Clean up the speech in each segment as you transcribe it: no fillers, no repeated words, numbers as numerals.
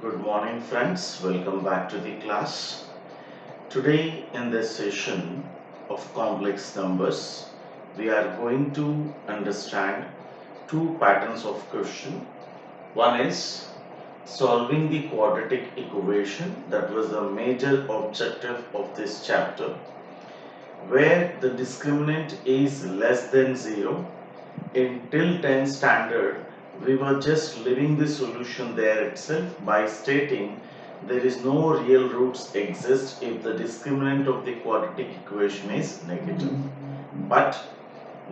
Good morning, friends. Welcome back to the class. Today, in this session of complex numbers, we are going to understand two patterns of question. One is solving the quadratic equation, that was the major objective of this chapter, where the discriminant is less than 0. In till 10 standard, we were just leaving the solution there itself by stating there is no real roots exist if the discriminant of the quadratic equation is negative. But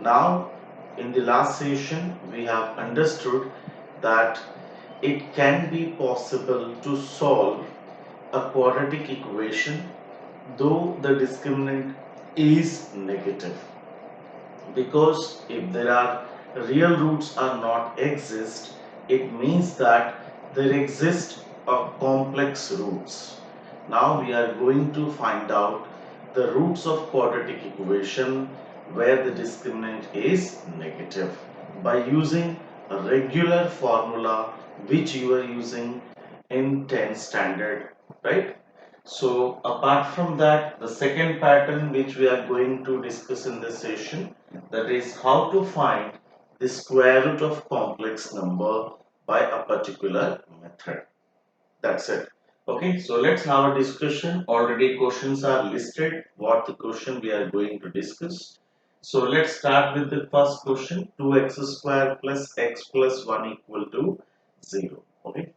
now in the last session we have understood that it can be possible to solve a quadratic equation though the discriminant is negative, because if there are real roots are not exist, it means that there exist a complex roots. Now we are going to find out the roots of quadratic equation where the discriminant is negative by using a regular formula which you are using in 10 standard, right? So apart from that, the second pattern which we are going to discuss in this session, that is how to find the square root of complex number by a particular method. That's it. Okay, so let's have a discussion. Already questions are listed, what the question we are going to discuss. So let's start with the first question, 2x square plus x plus 1 equal to 0. Okay.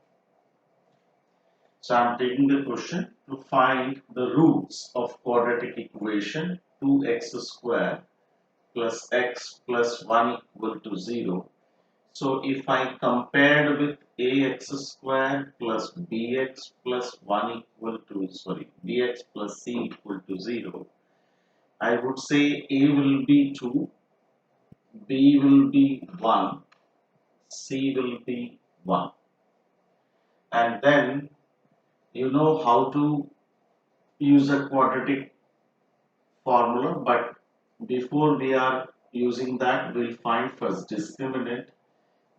So I am taking the question to find the roots of quadratic equation 2x square plus x plus 1 equal to 0. So if I compared with ax square plus bx plus 1 equal to, bx plus c equal to 0, I would say a will be 2, b will be 1, c will be 1. And then you know how to use a quadratic formula, but before we are using that, we'll find first discriminant,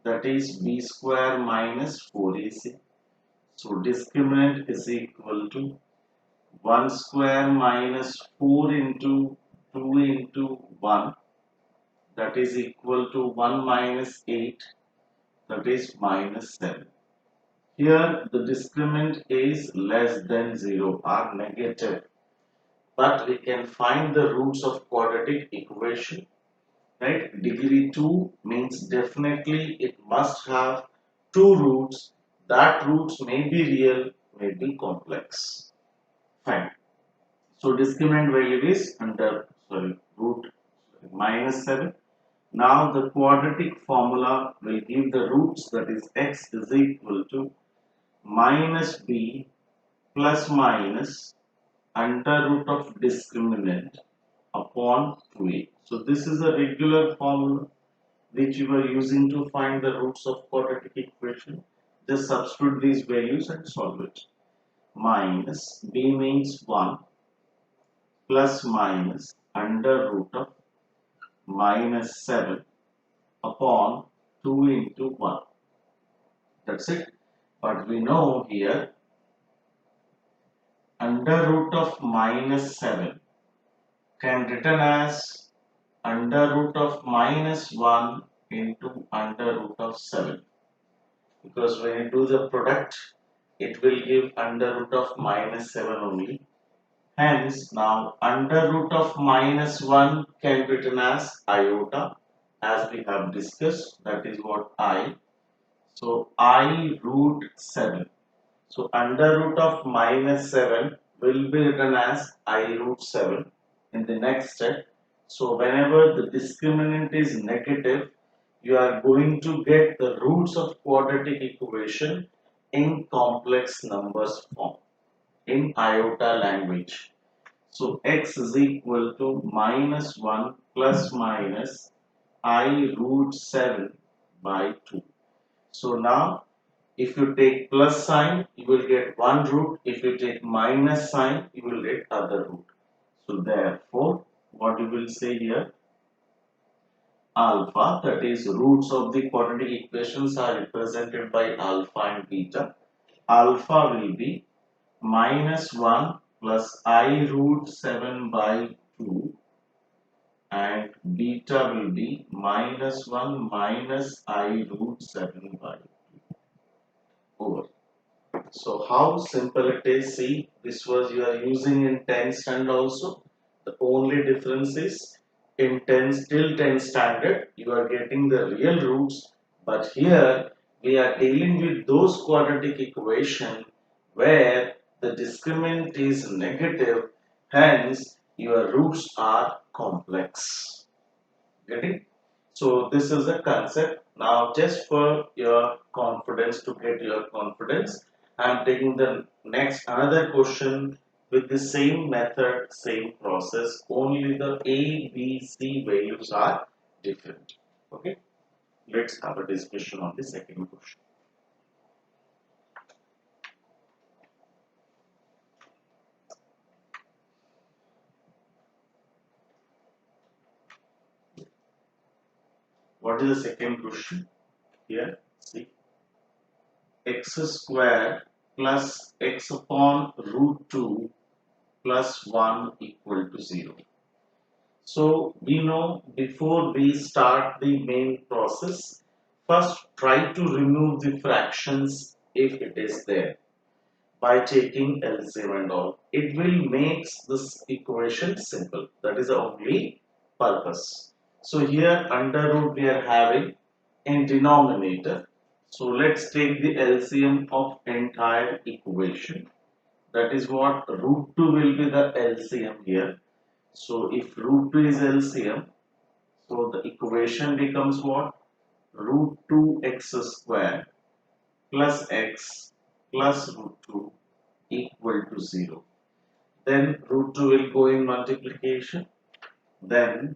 that is b square minus 4ac. So discriminant is equal to 1 square minus 4 into 2 into 1, that is equal to 1 minus 8, that is minus 7. Here the discriminant is less than 0 or negative, but we can find the roots of quadratic equation, right? Degree 2 means definitely it must have two roots. That roots may be real, may be complex. Fine. So discriminant value is root minus 7. Now the quadratic formula will give the roots, that is x is equal to minus b plus minus under root of discriminant upon 2a. So this is a regular formula which you are using to find the roots of quadratic equation. Just substitute these values and solve it. Minus b means 1 plus minus under root of minus 7 upon 2 into 1. That's it. But we know here under root of minus 7 can written as under root of minus 1 into under root of 7, because when you do the product it will give under root of minus 7 only. Hence now under root of minus 1 can be written as iota, as we have discussed, that is what I. So I root 7. So under root of minus 7 will be written as I root 7 in the next step. So whenever the discriminant is negative, you are going to get the roots of quadratic equation in complex numbers form in iota language. So x is equal to minus 1 plus minus I root 7 by 2. So now if you take plus sign, you will get one root. If you take minus sign, you will get other root. So therefore, what you will say here, alpha, that is roots of the quadratic equations are represented by alpha and beta. alpha will be minus 1 plus I root 7 by 2, and beta will be minus 1 minus I root 7 by 2 over. So how simple it is. See, this was you are using in 10th standard also. The only difference is in 10th till 10th standard you are getting the real roots, but here we are dealing with those quadratic equation where the discriminant is negative, hence your roots are complex. Getting? So this is the concept. Now just for your confidence, to get your confidence, I am taking the next another question with the same method, same process, only the A, B, C values are different. Okay, let's have a discussion on the second question. What is the second question? Here, see, x square plus x upon root 2 plus 1 equal to 0. So we know before we start the main process, first try to remove the fractions if it is there by taking LCM and all. It will make this equation simple. That is the only purpose. So here under root we are having in denominator. So let's take the LCM of entire equation. That is what root 2 will be the LCM here. So if root 2 is LCM, so the equation becomes what? Root 2x square plus x plus root 2 equal to 0. Then root 2 will go in multiplication. Then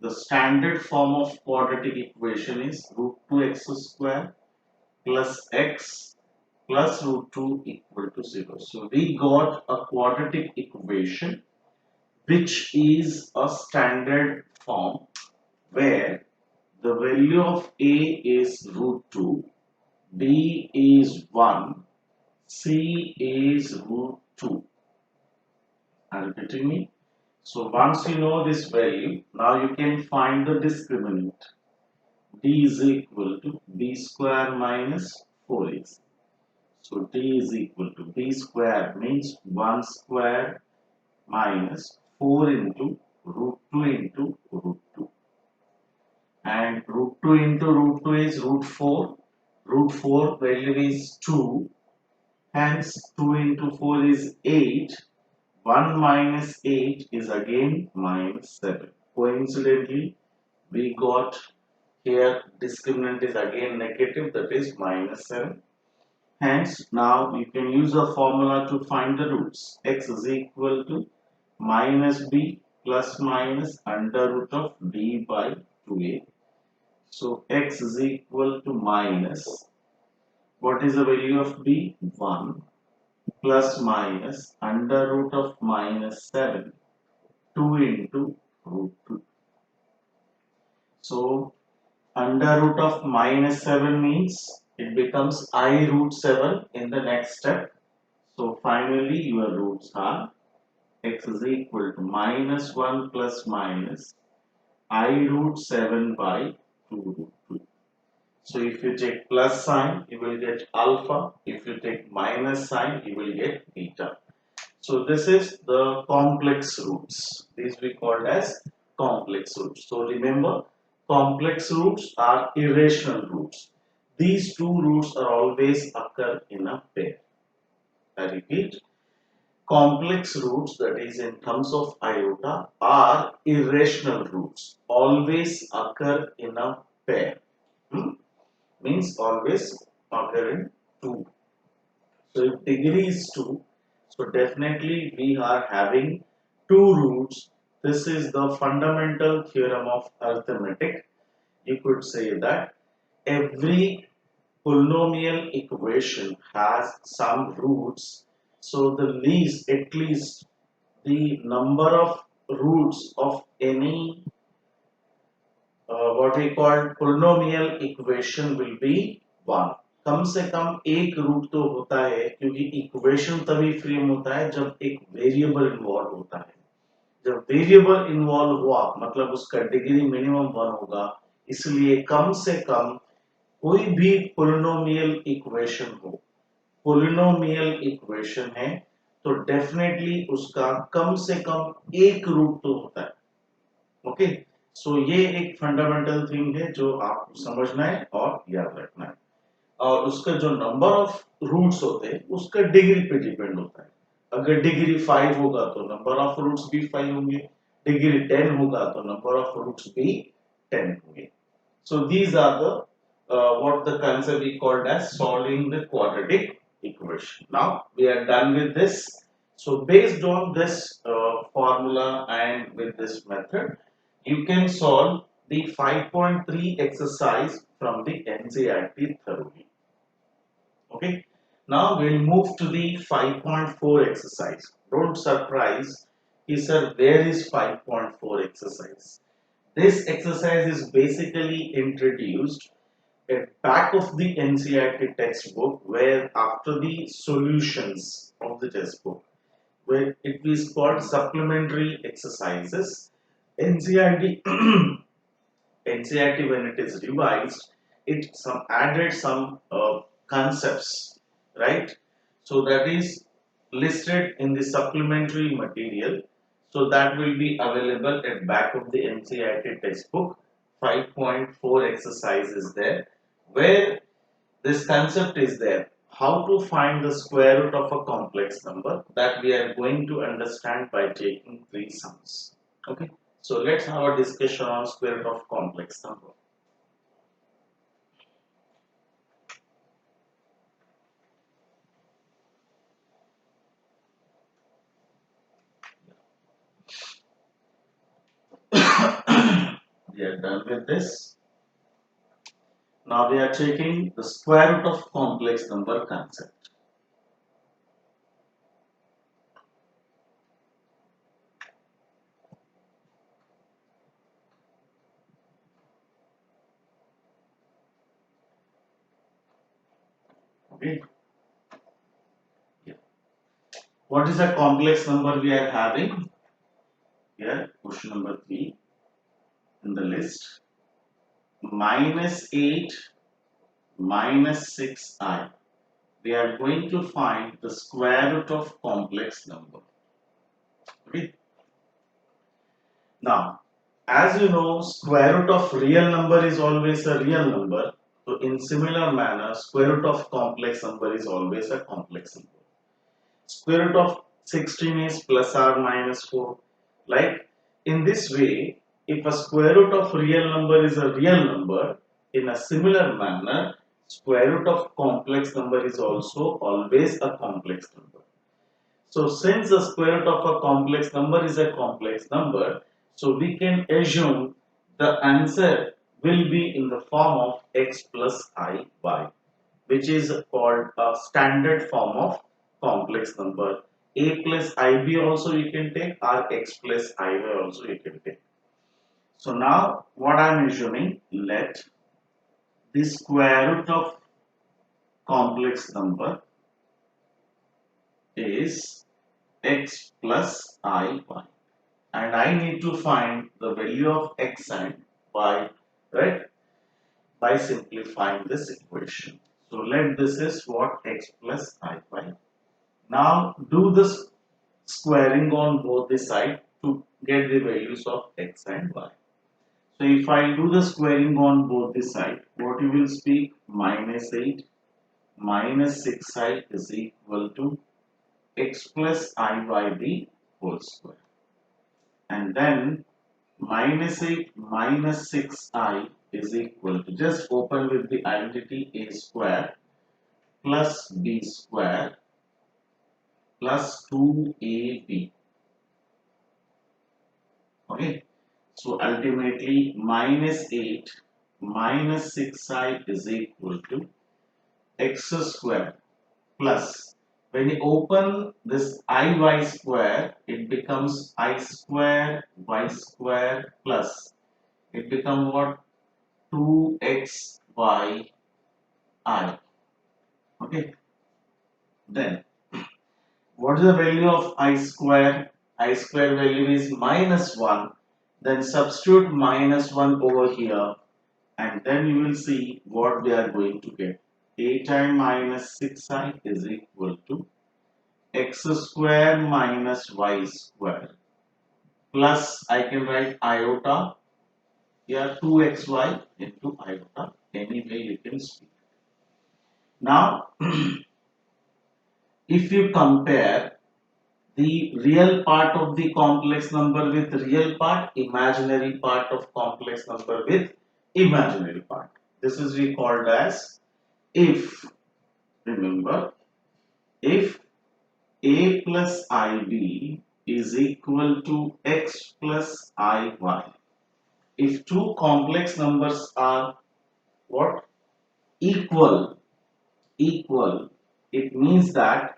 the standard form of quadratic equation is root 2x square plus x plus root 2 equal to 0. So we got a quadratic equation which is a standard form where the value of a is root 2, b is 1, c is root 2. Are you getting me? So once you know this value, now you can find the discriminant. D is equal to b square minus 4ac. So d is equal to b square means 1 square minus 4 into root 2 into root 2. And root 2 into root 2 is root 4. Root 4 value is 2. Hence 2 into 4 is 8. 1 minus 8 is again minus 7. Coincidentally, we got here discriminant is again negative, that is minus 7. Hence now you can use a formula to find the roots. X is equal to minus b plus minus under root of b by 2a. So x is equal to minus, what is the value of b? 1 plus minus under root of minus 7, 2 into root 2. So under root of minus 7 means it becomes I root 7 in the next step. So finally your roots are x is equal to minus 1 plus minus I root 7 by 2 root 2. So if you take plus sign, you will get alpha. If you take minus sign, you will get beta. So this is the complex roots. These we called as complex roots. So remember, complex roots are irrational roots. These two roots are always occur in a pair. I repeat, complex roots, that is in terms of iota, are irrational roots. Always occur in a pair. Means always occur in 2. So if degree is 2, so definitely we are having 2 roots. This is the fundamental theorem of arithmetic. You could say that every polynomial equation has some roots. So the least, at least the number of roots of any what we call polynomial equation will be 1. कम से कम एक root तो होता है, क्योंकि equation तभी frame होता है जब एक वेरिएबल इन्वॉल्व होता है। जब वेरिएबल इन्वॉल्व हुआ मतलब उसका डिग्री मिनिमम 1 होगा, इसलिए कम से कम कोई भी पोलिनोमियल इक्वेशन हो, पोलिनोमियल इक्वेशन है तो डेफिनेटली उसका कम से कम एक रूट तो होता है। ओके, सो ये एक फंडामेंटल थिंग है जो आपको समझना है और याद रखना है। और उसका जो नंबर ऑफ रूट्स होते हैं उसका डिग्री पे डिपेंड होता है। अगर डिग्री 5 होगा तो नंबर ऑफ रूट्स भी 5 होंगे, डिग्री 10 होगा तो नंबर ऑफ रूट्स भी 10 होंगे। So these are the what the concept we called as solving the quadratic equation. Now we are done with this. So based on this formula and with this method, you can solve the 5.3 exercise from the NCERT thoroughly. Okay. Now we'll move to the 5.4 exercise. Don't surprise, he said, where is 5.4 exercise? This exercise is basically introduced at back of the NCERT textbook, where after the solutions of the textbook, where it is called supplementary exercises. NCERT NCERT when it is revised, it some added some concepts, right? So that is listed in the supplementary material. So that will be available at back of the NCERT textbook. 5.4 exercise is there, where this concept is there. How to find the square root of a complex number, that we are going to understand by taking three sums. Okay. So let's have a discussion on square root of complex number. We are done with this. Now we are taking the square root of complex number concept. Okay. Yeah. What is the complex number we are having? Here, question number 3 in the list. -8 -6i. We are going to find the square root of complex number. Okay. Now, as you know, square root of real number is always a real number. So in similar manner, square root of complex number is always a complex number. Square root of 16 is plus or minus 4. Like in this way, if a square root of real number is a real number, in a similar manner, square root of complex number is also always a complex number. So since the square root of a complex number is a complex number, so we can assume the answer will be in the form of x plus I y, which is called a standard form of complex number. A plus ib also you can take, or x plus iy also you can take. So now what I am assuming, let the square root of complex number is x plus iy, and I need to find the value of x and y, right, by simplifying this equation. So let this is what x plus iy. Now do this squaring on both the sides to get the values of x and y. So if I do the squaring on both the sides, what you will speak, -8 -6i is equal to x plus iy the whole square. And then -8 -6i is equal to, just open with the identity, a square plus b square plus 2ab. Okay, so ultimately -8 -6i is equal to x square plus, when you open this iy square, it becomes I square y square plus, it becomes what, 2xy I. Okay, then what is the value of I square? I square value is minus 1. Then substitute minus 1 over here, and then you will see what we are going to get. 8i minus 6i is equal to x square minus y square plus I can write iota, yeah, 2xy into iota, any way you can speak. Now if you compare the real part of the complex number with real part, imaginary part of complex number with imaginary part, this is we called as if. Remember, if a plus ib is equal to x plus iy, if two complex numbers are what? Equal, it means that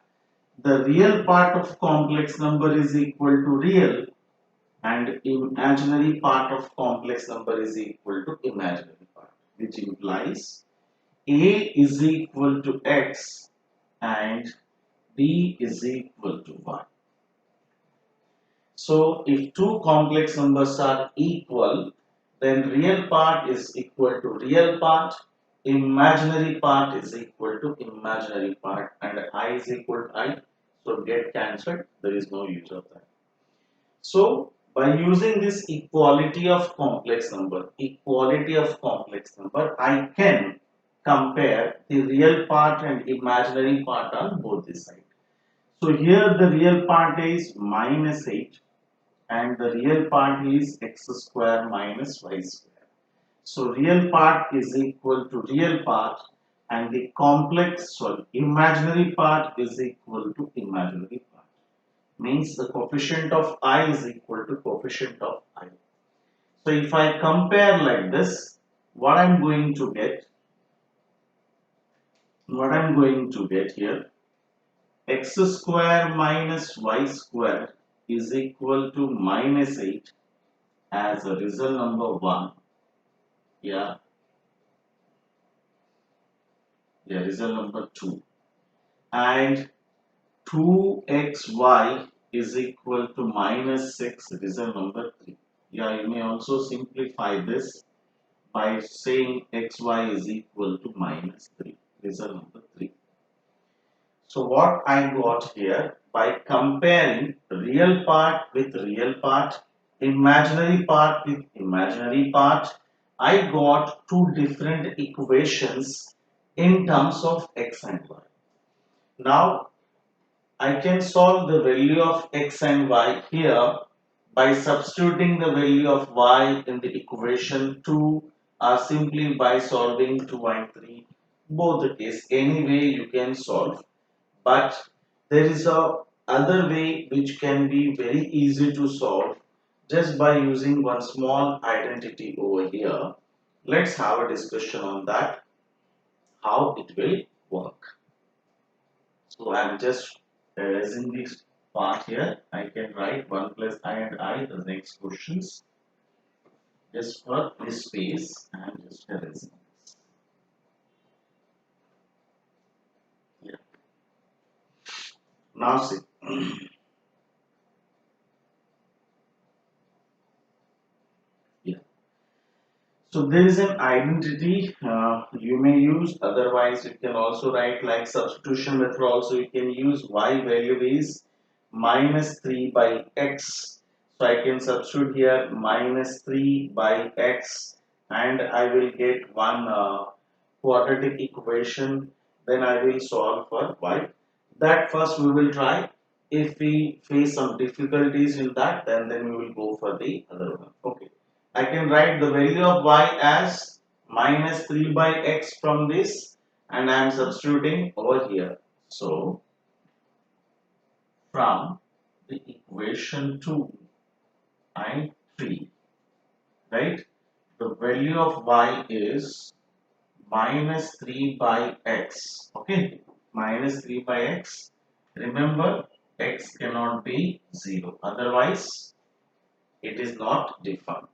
the real part of complex number is equal to real and imaginary part of complex number is equal to imaginary part, which implies a is equal to x and b is equal to y. So if two complex numbers are equal, then real part is equal to real part, imaginary part is equal to imaginary part, and I is equal to I. So get cancelled, there is no use of that. So by using this equality of complex number, I can compare the real part and imaginary part on both the sides. So here the real part is minus 8 and the real part is x square minus y square. So real part is equal to real part and the imaginary part is equal to imaginary part. Means the coefficient of I is equal to coefficient of I. So if I compare like this, what I'm going to get, here, x square minus y square is equal to minus 8 as a result number 1. Yeah, result number 2. And 2xy is equal to minus 6, result number 3. Yeah, you may also simplify this by saying xy is equal to minus 3, result number 3. So what I got here, by comparing real part with real part, imaginary part with imaginary part, I got two different equations in terms of x and y. Now I can solve the value of x and y here by substituting the value of y in the equation 2 or simply by solving 2 and 3. Both the case, any way you can solve. But there is a other way which can be very easy to solve just by using one small identity over here. Let's have a discussion on that, how it will work. So I am just erasing this part here. I can write 1 plus I and I, the next questions. Just for this space, I am just erasing this. Yeah. Now see. Yeah. So there is an identity you may use, otherwise you can also write like substitution method also you can use. Y value is minus 3 by x. So I can substitute here minus 3 by x and I will get one quadratic equation. Then I will solve for y. That first we will try. If we face some difficulties in that, then we will go for the other one. Okay. I can write the value of y as minus 3 by x from this and I am substituting over here. So from the equation 2 and 3, right, the value of y is minus 3 by x. Okay, minus 3 by x. Remember, x cannot be 0, otherwise it is not defined.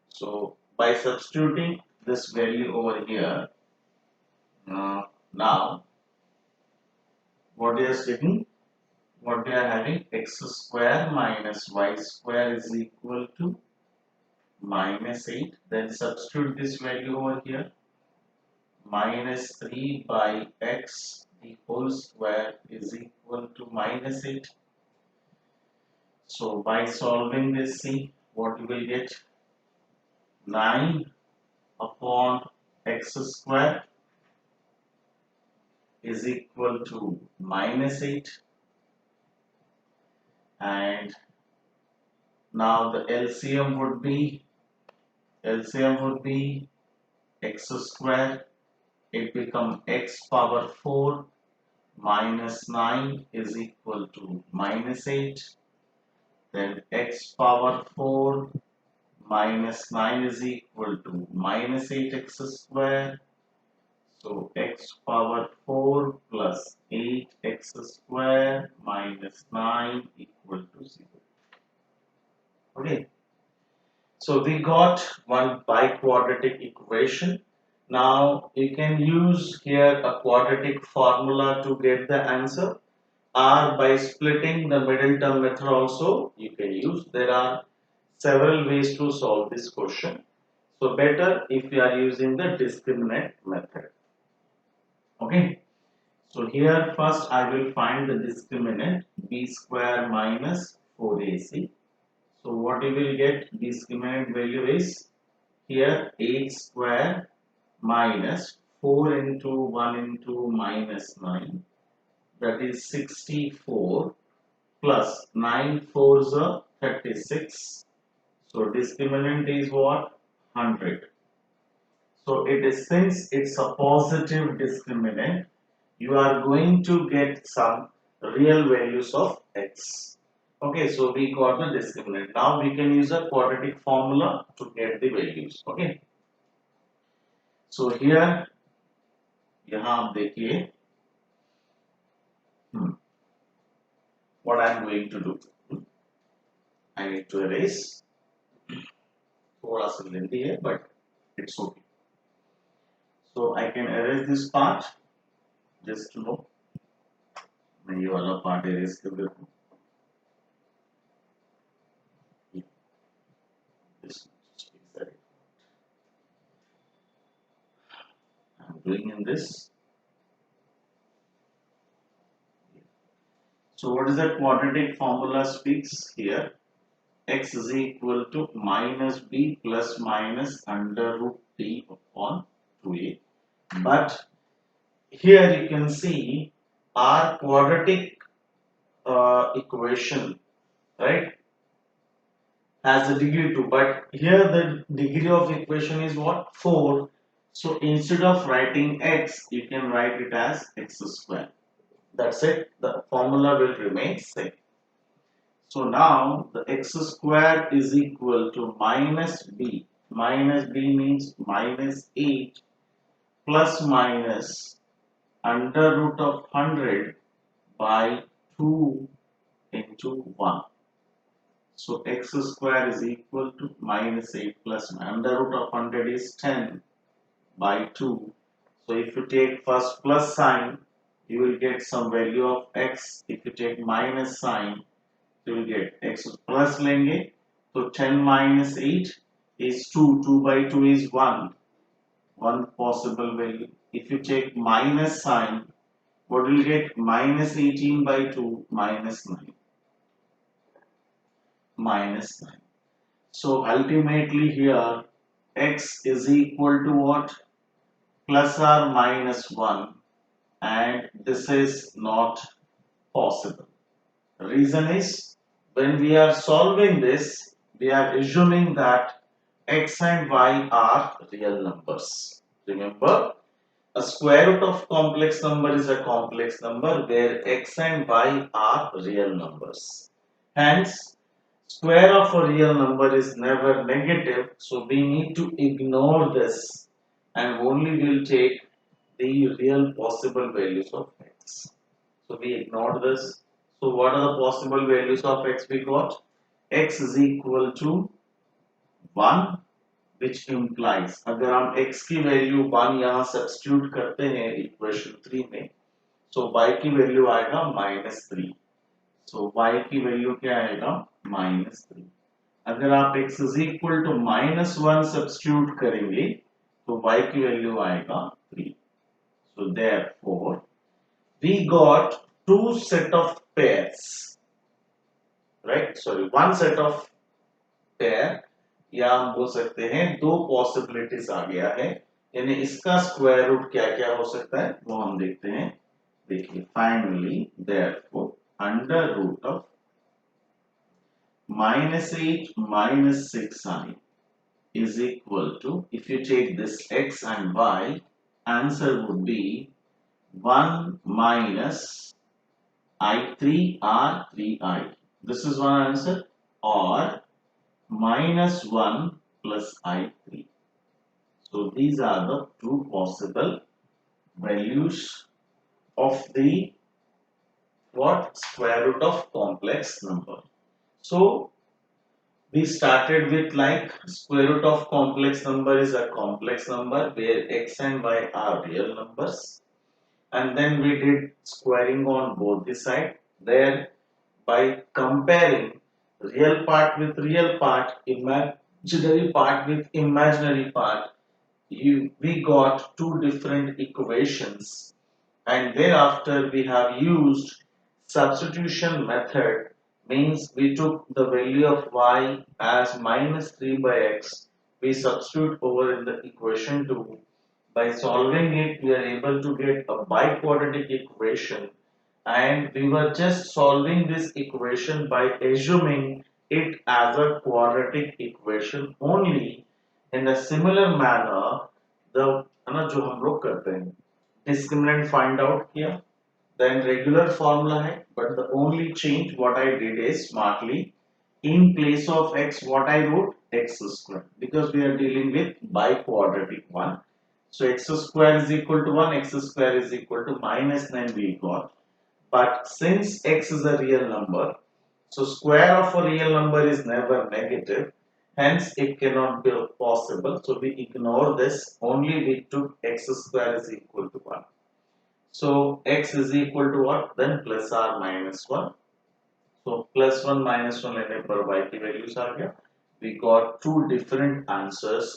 So by substituting this value over here, now what we are taking, what we are having, x square minus y square is equal to minus 8. Then substitute this value over here, minus 3 by x the whole square is equal to minus 8. So by solving this, see what you will get, 9 upon x square is equal to minus 8, and now the LCM would be x square, it becomes x power 4 minus 9 is equal to minus 8, then x power 4 minus 9 is equal to minus 8x square. So x power 4 plus 8x square minus 9 equal to 0. Okay. So we got one biquadratic equation. Now you can use here a quadratic formula to get the answer, or by splitting the middle term method also you can use. There are several ways to solve this question. So better if you are using the discriminant method. Okay. So here first I will find the discriminant, b square minus 4ac. So what you will get, discriminant value is here 8 square minus 4 into 1 into minus 9, that is 64, plus 9 fours are 36. So discriminant is what? 100. So it is, since it's a positive discriminant, you are going to get some real values of x. Okay, so we got the discriminant. Now we can use a quadratic formula to get the values. Okay. So here, यहाँ आप देखिए, what I am going to do. I need to erase. थोड़ा सा lengthy है, but it's okay. So I can erase this part. Just to know, मैं ये वाला part erase कर देता हूँ. I'm doing in this. So what is that quadratic formula speaks here? X is equal to minus b plus minus under root t upon 2a. But here you can see our quadratic equation, right, has a degree 2, but here the degree of equation is what? 4. So instead of writing x, you can write it as x square. That's it. The formula will remain same. So now the x square is equal to minus b. Minus b means minus 8 plus minus under root of 100 by 2 into 1. So x square is equal to minus 8 plus under root of 100 is 10 by 2. So if you take first plus sign, you will get some value of x. If you take minus sign, you will get x plus लेंगे. So 10 minus 8 is 2. 2 by 2 is 1. One possible value. If you take minus sign, what will you get? Minus 18 by 2 minus 9. Minus 9. So ultimately here x is equal to what? Plus or minus 1, and this is not possible. The reason is, when we are solving this, we are assuming that x and y are real numbers. Remember, a square root of complex number is a complex number where x and y are real numbers. Hence, square of a real number is never negative, so we need to ignore this and only will take the real possible values of x. So we ignored this. So what are the possible values of x we got? X is equal to 1, which implies अगर हम x की value 1 यहाँ substitute करते हैं equation 3 में, सो y की value आएगा -3। सो y की वैल्यू क्या आएगा -3। अगर आप x is equal to -1 substitute करेंगे तो y की वैल्यू आएगा 3। So therefore we got two set of pairs, right? Sorry, one set of pair, या हम बोल सकते हैं दो पॉसिबिलिटीज आ गया है। यानी इसका स्क्वायर रूट क्या क्या हो सकता है वो हम देखते हैं। देखिए finally therefore under root of -8 -6i is equal to, if you take this x and y, answer would be 1 minus i3 r 3i. This is one answer, or -1 plus i3. So these are the two possible values of the what square root of complex number. So we started with like square root of complex number is a complex number where x and y are real numbers, and then we did squaring on both the side. There, by comparing real part with real part, imaginary part with imaginary part, we got two different equations, and thereafter we have used substitution method. Means we took the value of y as -3 by x, we substitute over in the equation 2. By solving it we are able to get a biquadratic equation, and we were just solving this equation by assuming it as a quadratic equation only. In a similar manner, the है ना जो हम लोग करते हैं discriminant find out किया, then regular formula है, but the only change what I did is smartly, in place of x what I wrote x square, because we are dealing with biquadratic one. So x square is equal to 1, x square is equal to -9 we got. But since x is a real number, so square of a real number is never negative, hence it cannot be possible. So we ignore this, only we took x square is equal to 1. So x is equal to what? Then plus or minus 1. So plus 1 minus 1 लेने पर y की values आ गया. We got two different answers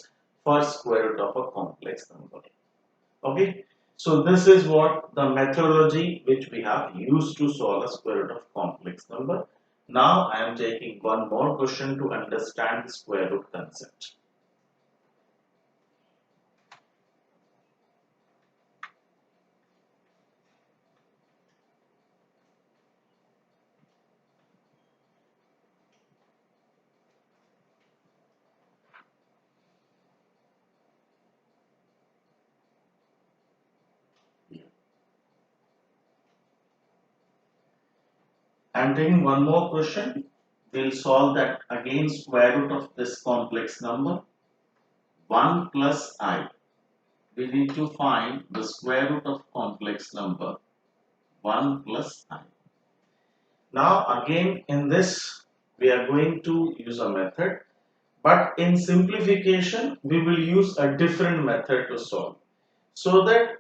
for square root of a complex number. Okay, so this is what the methodology which we have used to solve a square root of complex number. Now I am taking one more question to understand the square root concept. I am taking one more question. We'll solve that again, square root of this complex number 1 plus I. We need to find the square root of complex number 1 plus I. Now again in this we are going to use a method, but in simplification we will use a different method to solve, so that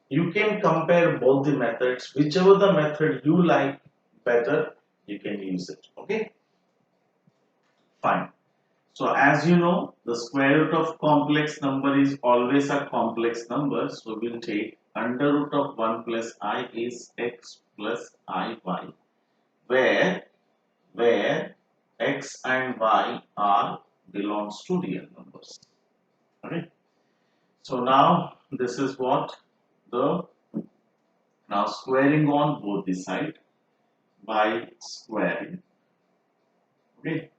you can compare both the methods. Whichever the method you like better, you can use it. Okay, fine. So as you know, the square root of complex number is always a complex number. So we'll take under root of 1 plus I is x plus iy, where x and y are belongs to real numbers. Okay. So now this is what the, now squaring on both the side by squaring. Okay,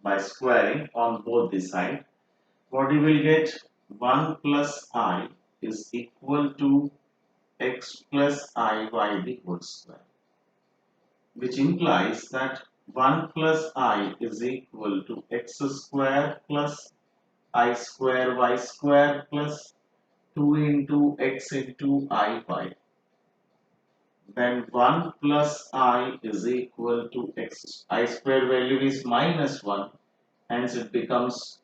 by squaring on both the side, what you will get, 1 plus I is equal to x plus iy the whole square, which implies that 1 plus I is equal to x square plus I square y square plus 2 into x into iy. Then 1 plus I is equal to x. I square value is -1, hence it becomes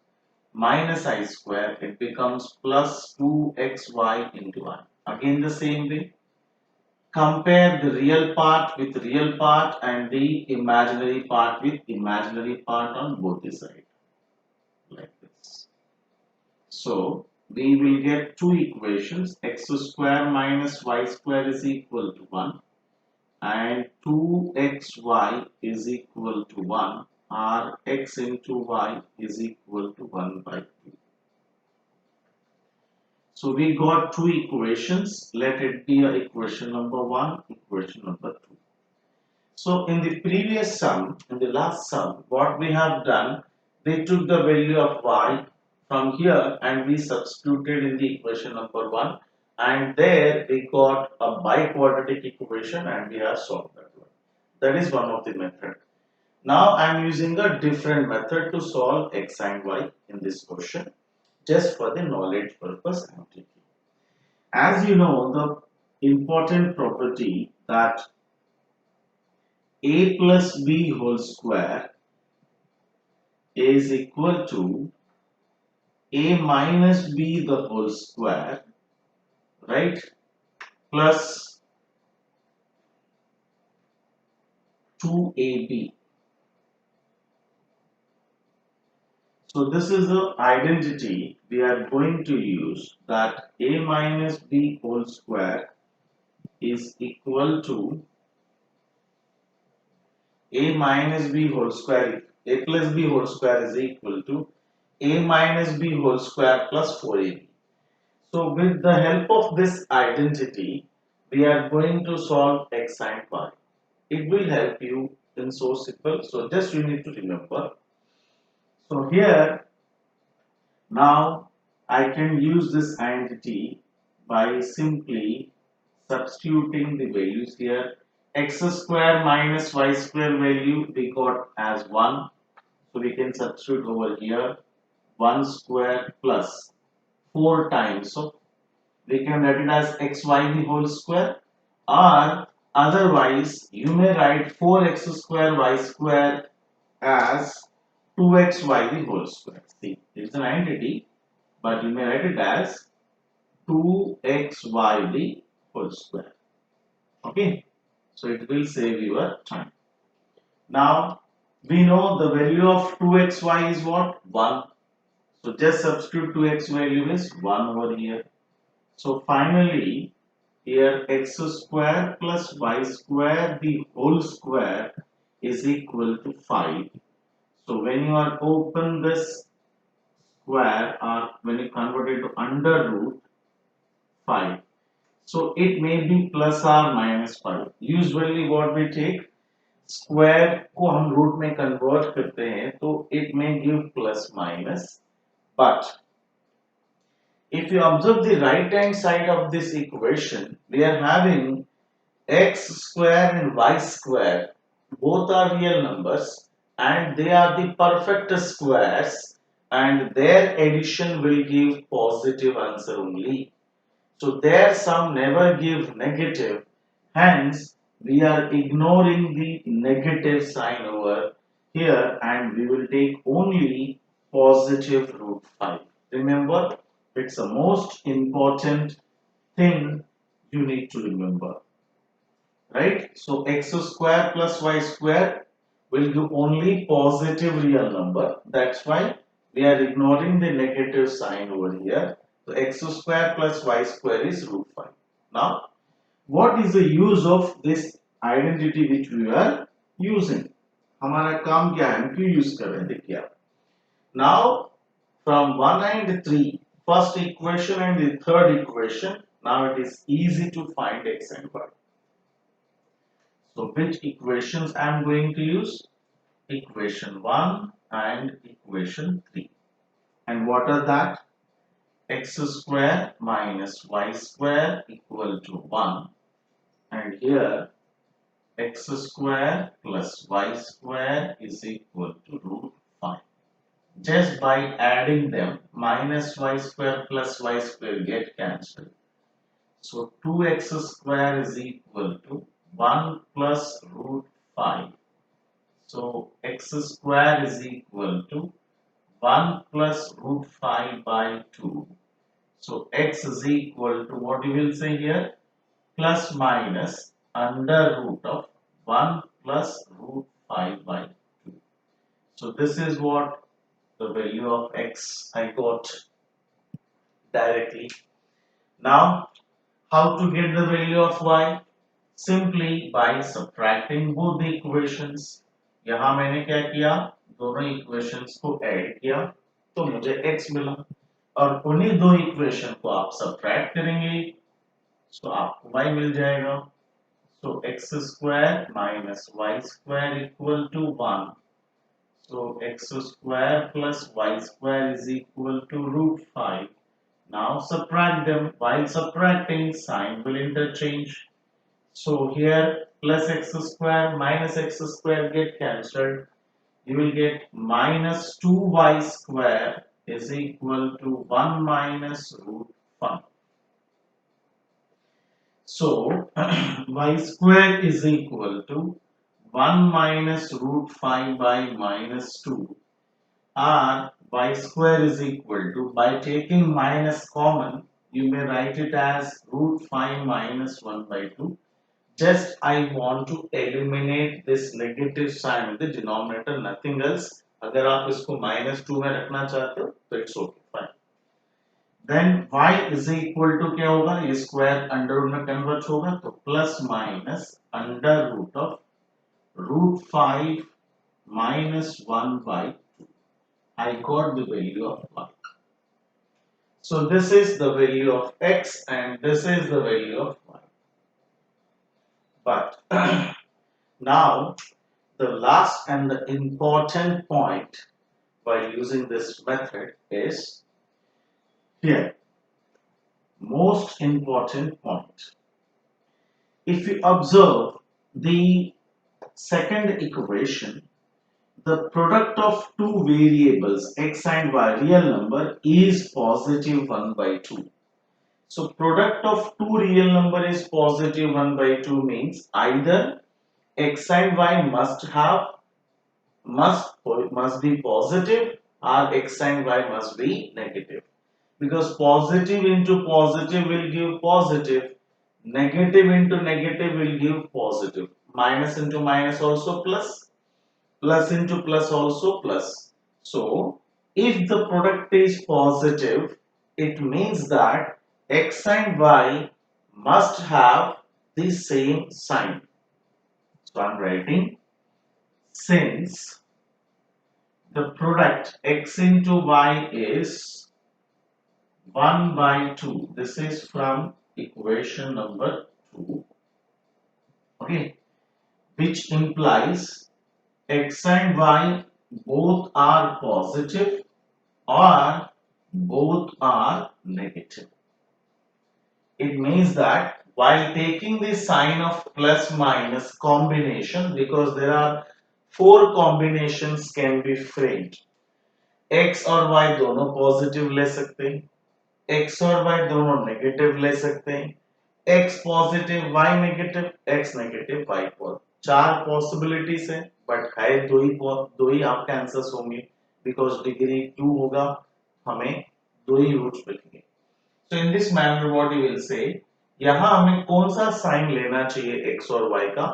minus I square. It becomes plus 2xy into I. Again the same way. compare the real part with real part and the imaginary part with imaginary part on both the sides, like this. So we will get two equations, x square minus y square is equal to 1 and 2xy is equal to 1, or x into y is equal to 1 by 2. So we got two equations. Let it be a equation number 1, equation number 2. So in the previous sum, in the last sum, what we have done, we took the value of y from here and we substituted in the equation number 1, and there we got a biquadratic equation and we have solved that one. That is one of the method. Now I am using a different method to solve x and y in this question, just for the knowledge purpose I am taking. As you know, the important property that a plus b whole square is equal to a minus b the whole square, right, plus 2ab. So this is the identity we are going to use, that a minus b whole square is equal to a minus b whole square, a plus b whole square is equal to a minus b whole square plus 4ab. So with the help of this identity, we are going to solve x and y. It will help you in so simple. So just you need to remember. So here now I can use this identity by simply substituting the values here. X square minus y square value we got as 1. So we can substitute over here 1 square plus 4 times. So we can write it as xy the whole square, or otherwise you may write 4x square y square as 2xy the whole square. See, it's an identity, but you may write it as 2xy the whole square. Okay, so it will save your time. Now we know the value of 2xy is what? 1. So just substitute 2x value is 1 over here. So finally, here x square plus y square the whole square is equal to 5. So when you are open this square, or when you convert it to under root 5, so it may be plus or minus 5. Usually what we take, square को हम root में convert करते हैं तो it may give plus minus, but if you observe the right hand side of this equation, we are having x square and y square, both are real numbers and they are the perfect squares, and their addition will give positive answer only. So their sum never give negative, hence we are ignoring the negative sign over here and we will take only positive root 5. Remember, it's the most important thing you need to remember, right? So x square plus y square will give only positive real number. That's why we are ignoring the negative sign over here. So x square plus y square is root 5. Now, what is the use of this identity which we are using? हमारा काम क्या है, हम क्यों use कर रहे हैं, देखिए आप. Now, from 1 and 3, first equation and the third equation, now it is easy to find x and y. So which equations I am going to use? Equation 1 and equation 3. And what are that? X square minus y square equal to 1. And here x square plus y square is equal to root 5. Just by adding them, minus y square plus y square get cancelled. So 2x square is equal to 1 plus root 5. So x square is equal to 1 plus root 5 by 2. So x is equal to, what you will say here? plus minus under root of 1 plus root 5 by 2. So this is what the value of x I got directly. Now, how to get the value of y? Simply by subtracting both the equations. यहाँ मैंने क्या किया, दोनों equations को add किया तो मुझे x मिला और उन्हीं दो इक्वेशन को आप सब्ट्रैक्ट करेंगे तो आपको y मिल जाएगा. So x square minus y square equal to 1. So x square plus y square is equal to root 5. Now subtract them. While subtracting, sign will interchange. So here plus x square minus x square get cancelled. You will get minus 2y square is equal to 1 minus root 5. So y square is equal to 1 minus root 5 by minus 2, or y square is equal to, by taking minus common, you may write it as root 5 minus 1 by 2. Just I want to eliminate this negative sign in the denominator, nothing else. अगर आप इसको -2 में रखना चाहते हो तो it's okay, fine. Then y is equal to क्या होगा, ये स्क्वायर अंडर रूट में कन्वर्ट होगा तो plus minus under root of root 5 minus 1 by 2. I got the value of y. So this is the value of x and this is the value of y. But now the last and the important point while using this method is here. Most important point. If you observe the second equation, the product of two variables x and y, real number, is positive 1 by 2. So product of two real number is positive 1 by 2 means either x and y must be positive or x and y must be negative, because positive into positive will give positive, negative into negative will give positive, minus into minus also plus, plus into plus also plus. So if the product is positive, it means that x and y must have the same sign. So I'm writing, since the product x into y is 1 by 2, this is from equation number 2, okay, which implies x and y both are positive or both are negative. It means that while taking the sign of plus minus combination, because there are 4 combinations can be framed, x और y दोनों positive ले सकते हैं, x और y दोनों negative ले सकते हैं, x positive y negative, x negative y positive. 4 possibilities है, बट है दो ही आपके आंसर्स होंगे, बिकॉज डिग्री 2 होगा, हमें दो ही रूट्स मिलेंगे. So in this manner what you will say, यहाँ हमें कौन सा साइन लेना चाहिए x और y का,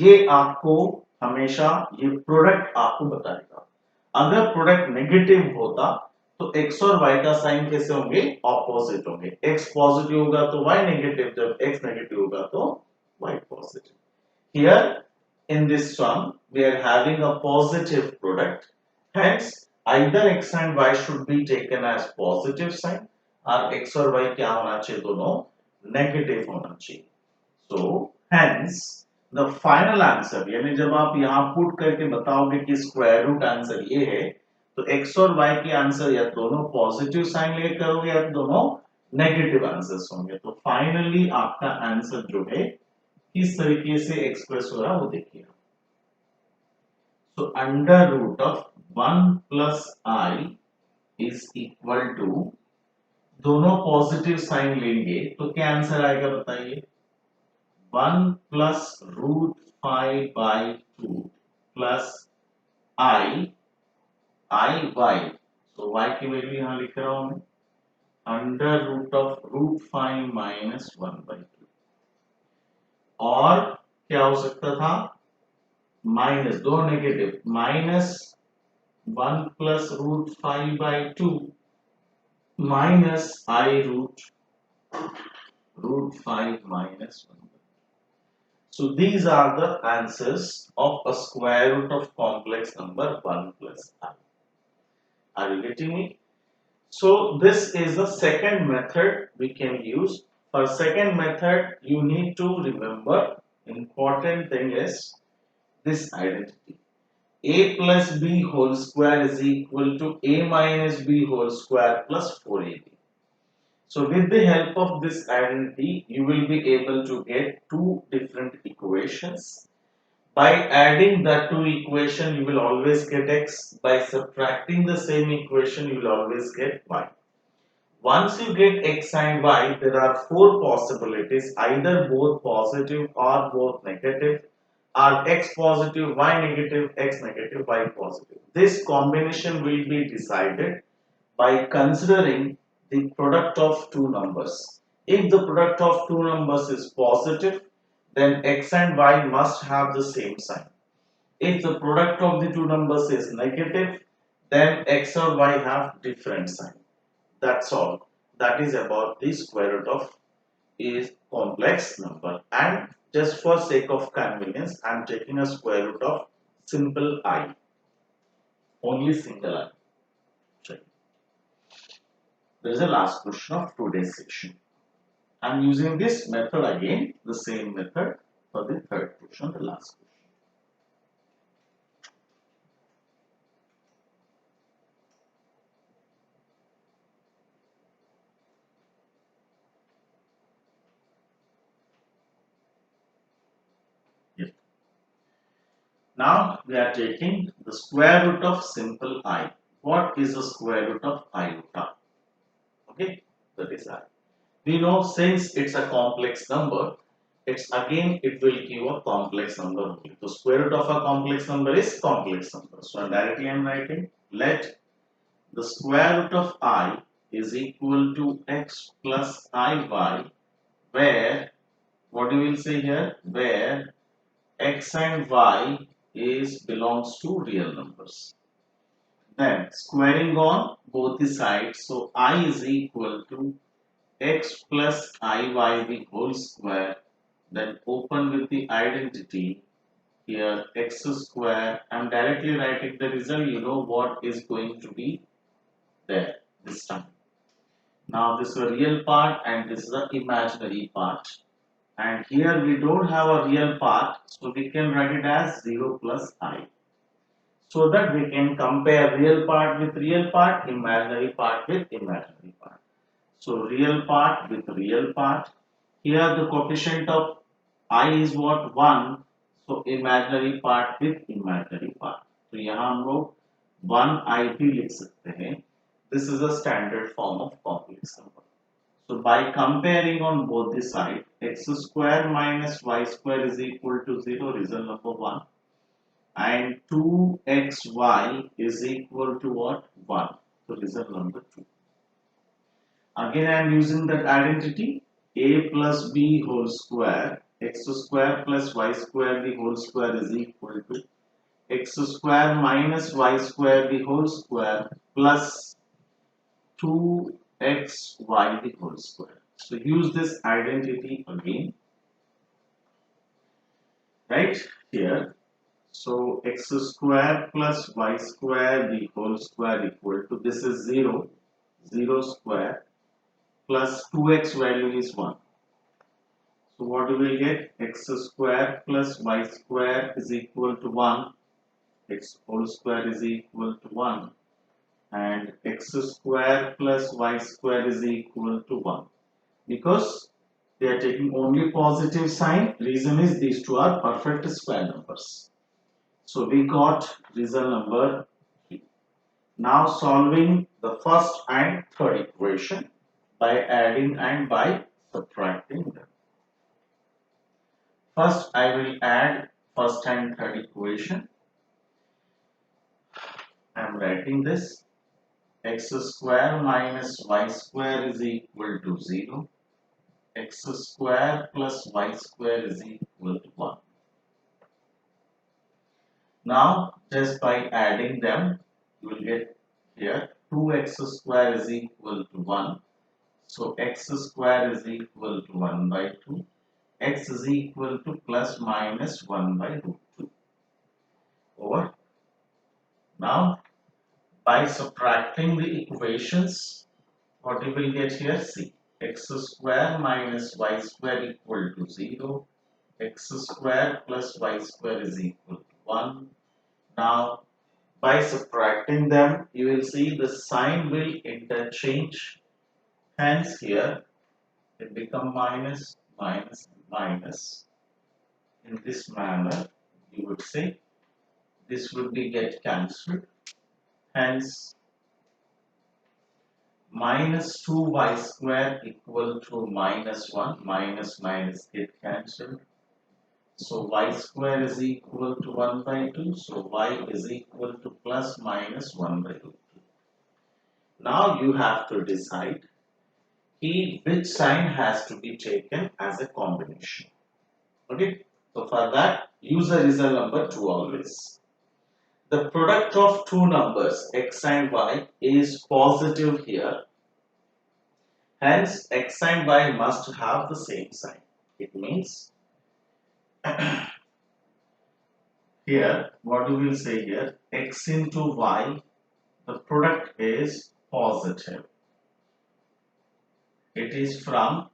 ये आपको हमेशा ये प्रोडक्ट आपको बताएगा. अगर प्रोडक्ट नेगेटिव होता तो x और y का साइन कैसे होंगे, ऑपोजिट होंगे. x पॉजिटिव होगा तो y नेगेटिव, जब x नेगेटिव होगा तो y positive. Here in this sum we are having a positive product, hence either x and y should be taken as positive sign और x और y क्या होना चाहिए, दोनों नेगेटिव होना चाहिए. So hence the final answer, यानी जब आप यहाँ पुट करके बताओगे कि स्क्वायर रूट आंसर ये है, तो x और y के आंसर या दोनों पॉजिटिव साइन लेके करोगे या दोनों नेगेटिव आंसर्स होंगे. तो फाइनली आपका आंसर जो है किस तरीके से एक्सप्रेस हो रहा है वो देखिए. So under root of 1 plus I is equal to, दोनों पॉजिटिव साइन लेंगे तो क्या आंसर आएगा बताइए, 1 plus root 5 by 2 plus i y. तो y की वैल्यू यहां लिख रहा हूं मैं, under root of root 5 minus 1 by 2. और क्या हो सकता था, माइनस दो negative, minus 1 + √5/2 minus I root 5 minus 1. So these are the answers of a square root of complex number 1 plus I. Are you getting me? So this is the second method we can use. For second method, you need to remember important thing is this identity. A plus B whole square is equal to A minus B whole square plus 4AB. So with the help of this identity, you will be able to get two different equations. By adding the two equations, you will always get x. By subtracting the same equation, you will always get y. Once you get x and y, there are four possibilities, either both positive or both negative, or x positive, y negative, x negative, y positive. This combination will be decided by considering the product of two numbers. If the product of two numbers is positive, then x and y must have the same sign. If the product of the two numbers is negative, then x or y have different sign. That's all. That is about the square root of a complex number. And just for sake of convenience, I am taking a square root of simple I, only single I. Check. There is a last question of today's section. I am using this method again, the same method for the third question, the last question. Yes. Now we are taking the square root of simple I. What is the square root of iota? Okay, that is I. We know since it's a complex number, it will give a complex number only. The square root of a complex number is complex number. So directly I am writing, let the square root of I is equal to x plus iy, where, what you will say here, where x and y is belongs to real numbers. Then squaring on both the sides, so I is equal to x plus iy the whole square. Then open with the identity here, x square. I'm directly writing the result. You know what is going to be there this time. Now this is a real part and this is the imaginary part. And here we don't have a real part, so we can write it as 0 plus I. So that we can compare real part with real part, imaginary part with imaginary part. So real part with real part. Here the coefficient of I is what, 1. So imaginary part with imaginary part. तो यहाँ हम लोग 1i भी लिख सकते हैं. This is a standard form of complex number. So by comparing on both the sides, x square minus y square is equal to 0, result number 1. And 2xy is equal to what? 1. So result number 2. Again I am using that identity, a plus b whole square, x square plus y square the whole square is equal to x square minus y square the whole square plus 2xy the whole square. So use this identity again, right here. So x square plus y square the whole square equal to, this is 0, 0 square plus 2x value is 1. So what do we get? X square plus y square is equal to 1. X whole square is equal to 1. And x square plus y square is equal to 1. Because they are taking only positive sign, reason is these two are perfect square numbers. So we got result number 3. Now solving the first and third equation by adding and by subtracting them. First I will add first and third equation. I am writing this, x square minus y square is equal to 0. x square plus y square is equal to 1. Now, just by adding them, you will get here 2x square is equal to 1. So, x square is equal to 1 by 2. X is equal to plus minus 1 by root 2 over. Now, by subtracting the equations, what you will get here? See, x square minus y square equal to 0. X square plus y square is equal to 1. Now, by subtracting them, you will see the sign will interchange. Hence, here it become minus, minus, minus. In this manner, you would say this would be get cancelled. Hence, minus 2y square equal to minus 1. Minus minus get cancelled. So y square is equal to 1 by 2. So y is equal to plus minus 1 by root 2. Now you have to decide which sign has to be taken as a combination. Okay. So for that, use a result number 2 always. The product of two numbers x and y is positive here. Hence, x and y must have the same sign. It means here, what you will say here, x into y, the product is positive. It is from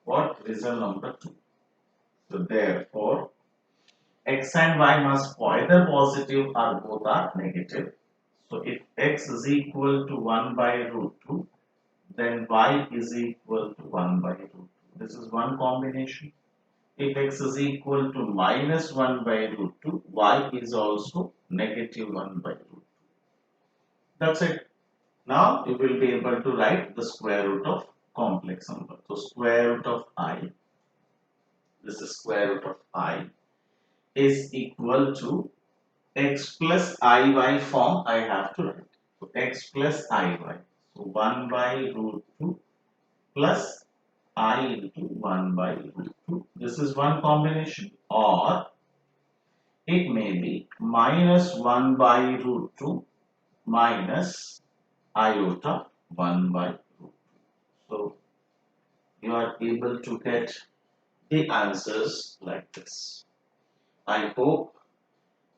what? Result number 2. So therefore, x and y must either positive or both are negative. So if x is equal to 1 by root 2, then y is equal to 1 by root 2. This is one combination. If x is equal to minus 1 by root 2, y is also negative 1 by root 2. That's it. Now you will be able to write the square root of complex number. So square root of I, this is square root of I, is equal to x plus iy form I have to write. So x plus iy. So 1 by root 2 plus I into 1 by root 2. This is one combination. Or it may be minus 1 by root 2 minus iota 1 by root 2. So you are able to get the answers like this. I hope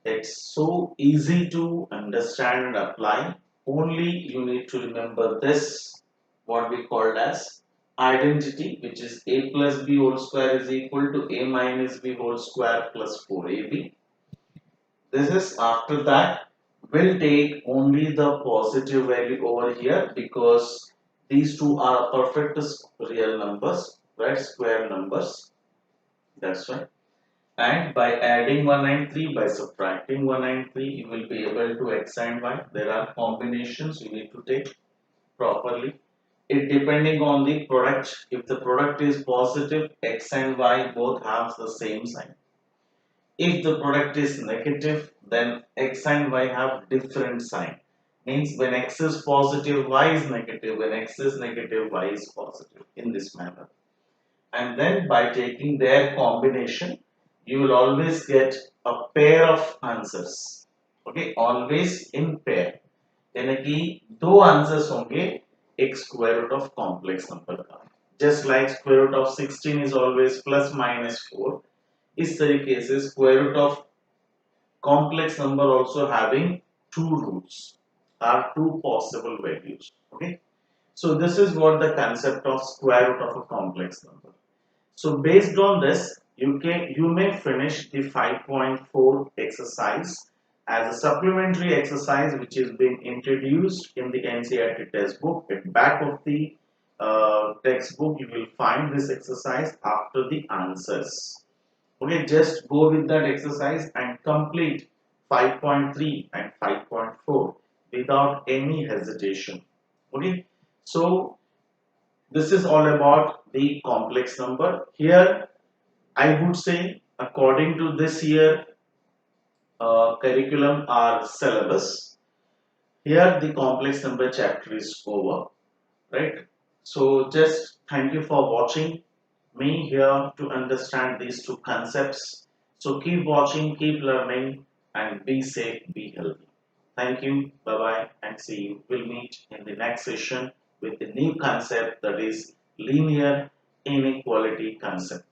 it's so easy to understand and apply. Only you need to remember this, what we called as identity, which is a plus b whole square is equal to a minus b whole square plus 4ab. This is after that we'll take only the positive value over here because these two are perfect real numbers, right? Square numbers. That's right. And by adding 1 and 3, by subtracting 1 and 3, you will be able to x and y. There are combinations you need to take properly. It depending on the product. If the product is positive, x and y both have the same sign. If the product is negative, then x and y have different sign. Means when x is positive, y is negative. When x is negative, y is positive. In this manner. And then by taking their combination, you will always get a pair of answers. Okay, always in pair. यानी कि दो answers होंगे एक square root of complex number का. Just like square root of 16 is always plus minus 4. इस तरीके से square root of complex number also having two roots are two possible values. Okay, so this is what the concept of square root of a complex number. So based on this, you may finish the 5.4 exercise as a supplementary exercise which is being introduced in the NCERT textbook. At back of the textbook, you will find this exercise after the answers. Okay, just go with that exercise and complete 5.3 and 5.4 without any hesitation. Okay, so this is all about the complex number. Here, I would say, according to this year curriculum or syllabus, here the complex number chapter is over, right? So just thank you for watching. me here to understand these two concepts. So keep watching, keep learning, and be safe, be healthy. Thank you, bye bye, and see you. We'll meet in the next session with the new concept, that is linear inequality concept.